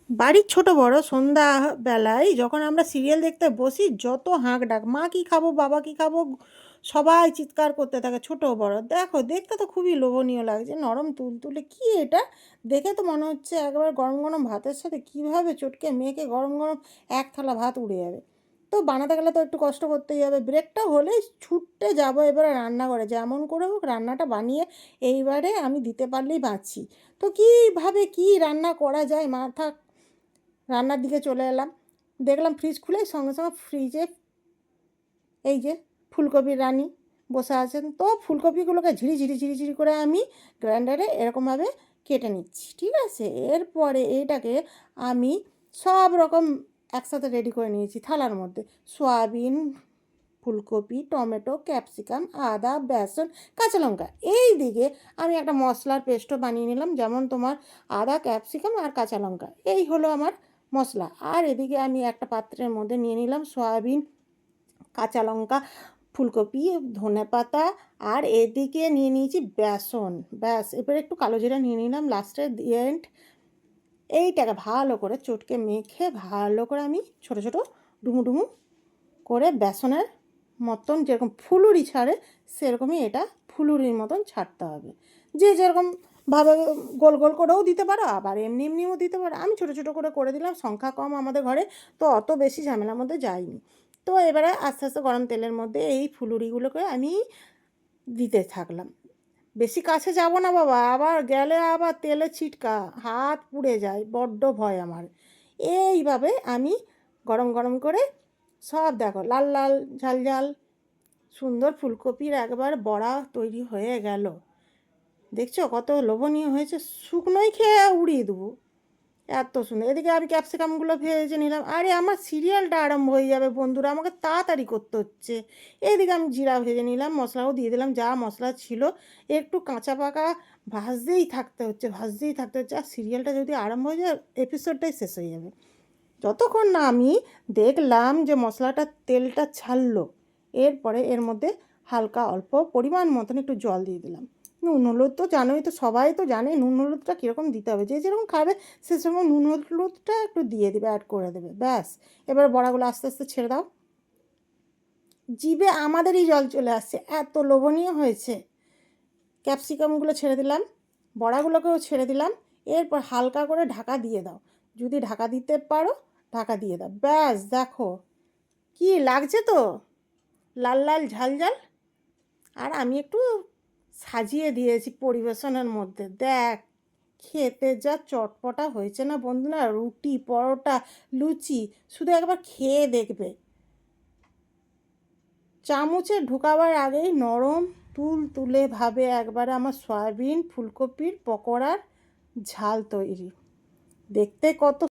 বাড়ির ছোট বড় সন্ধ্যাবেলায় যখন আমরা সিরিয়াল দেখতে বসি, যত হাঁক ডাক, মা কী খাবো, বাবা কী খাবো, সবাই চিৎকার করতে থাকে, ছোট বড়। দেখো, দেখতে তো খুবই লোভনীয় লাগছে, নরম তুলতুলে। কি এটা? দেখে তো মনে হচ্ছে একবার গরম গরম ভাতের সাথে কীভাবে চটকে মেখে গরম গরম এক থালা ভাত উড়ে যাবে। তো বানাতে গেলে তো একটু কষ্ট করতেই হবে। ব্রেকটা হলেই ছুটতে যাবো এবারে রান্নাঘরে, যেমন করে হোক রান্নাটা বানিয়ে এইবারে আমি দিতে পারলেই বাঁচি। তো কীভাবে কী রান্না করা যায়, মাথা রান্নার দিকে চলে এলাম। দেখলাম ফ্রিজ খুলে সঙ্গে সঙ্গে ফ্রিজে এই যে ফুলকপির রানী বসে আছেন। তো ফুলকপিগুলোকে ঝিরি করে আমি গ্রাইন্ডারে এরকমভাবে কেটে নিচ্ছি, ঠিক আছে? এরপরে এইটাকে আমি সব রকম একসাথে রেডি করে নিয়েছি থালার মধ্যে। সয়াবিন, ফুলকপি, টমেটো, ক্যাপসিকাম, আদা, বেসন, কাঁচা লঙ্কা। এই দিকে আমি একটা মশলার পেস্টও বানিয়ে নিলাম, যেমন তোমার আদা, ক্যাপসিকাম আর কাঁচা লঙ্কা, এই হলো আমার মশলা। আর এদিকে আমি একটা পাত্রের মধ্যে নিয়ে নিলাম সয়াবিন, কাঁচা লঙ্কা, ফুলকপি, ধনেপাতা, আর এদিকে নিয়ে নিয়েছি বেসন। ব্যাস, এবারে একটু কালো জিরা নিয়ে নিলাম লাস্টের এন্ড। এইটাকে ভালো করে চটকে মেখে ভালো করে আমি ছোটো ছোটো ডুমু ডুমু করে বেসনের মতন যেরকম ফুলুরি ছাড়ে সেরকমই এটা ফুলুরির মতন ছাড়তে হবে। যে যেরকম ভাবে গোল গোল করেও দিতে পারো, আবার এমনি এমনিও দিতে পারো। আমি ছোটো ছোটো করে দিলাম, সংখ্যা কম আমাদের ঘরে, তো অত বেশি ঝামেলার মধ্যে যাইনি। তো এবারে আস্তে আস্তে গরম তেলের মধ্যে এই ফুলুরিগুলোকে আমি দিতে থাকলাম। বেশি কাছে যাব না বাবা, আবার গেলে আবার তেলে ছিটকা, হাত পুড়ে যায়, বড্ড ভয় আমার। এইভাবে আমি গরম গরম করে সব দেখো লাল লাল ঝাল ঝাল সুন্দর ফুলকপির একবার বড়া তৈরি হয়ে গেল। দেখছো কত লোভনীয় হয়েছে? শুকনোই খেয়ে উড়িয়ে দেবো, এত সুন্দর। এদিকে আমি ক্যাপসিকামগুলো ভেজে নিলাম। আরে আমার সিরিয়ালটা আরম্ভ হয়ে যাবে বন্ধুরা, আমাকে তাড়াতাড়ি করতে হচ্ছে। এইদিকে আমি জিরা ভেজে নিলাম, মশলাও দিয়ে দিলাম, যা মশলা ছিল একটু কাঁচা পাকা ভাজতেই থাকতে হচ্ছে, আর সিরিয়ালটা যদি আরম্ভ হয়ে যায় এপিসোডটাই শেষ হয়ে যাবে। যতক্ষণ না আমি দেখলাম যে মশলাটা তেলটা ছাড়লো, এরপরে এর মধ্যে হালকা অল্প পরিমাণ মতন একটু জল দিয়ে দিলাম। নুন হলুদ তো জানোই, তো সবাই তো জানে নুন হলুদটা কীরকম দিতে হবে, যে যেরকম খাবে সে সেরকম নুন হলুদটা একটু দিয়ে দেবে, অ্যাড করে দেবে, ব্যাস। এবার বড়াগুলো আস্তে আস্তে ছেড়ে দাও। জিভে আমাদেরই জল চলে আসছে, এত লোভনীয় হয়েছে। ক্যাপসিকামগুলো ছেড়ে দিলাম, বড়াগুলোকেও ছেড়ে দিলাম। এরপর হালকা করে ঢাকা দিয়ে দাও, যদি ঢাকা দিতে পারো ঢাকা দিয়ে দাও, ব্যাস। দেখো কি লাগছে তো, লাল লাল ঝাল ঝাল। আর আমি একটু সাজিয়ে দিয়েছি পরিবেশনের মধ্যে। দেখ খেতে যা চটপটা হয়েছে না বন্ধুরা, রুটি, পরোটা, লুচি, শুধু একবার খেয়ে দেখবে। চামচে ঢোকাবার আগেই নরম তুলে ভাবে একবারে আমার সয়াবিন ফুলকপির পকোড়ার ঝাল তৈরি। দেখতে কত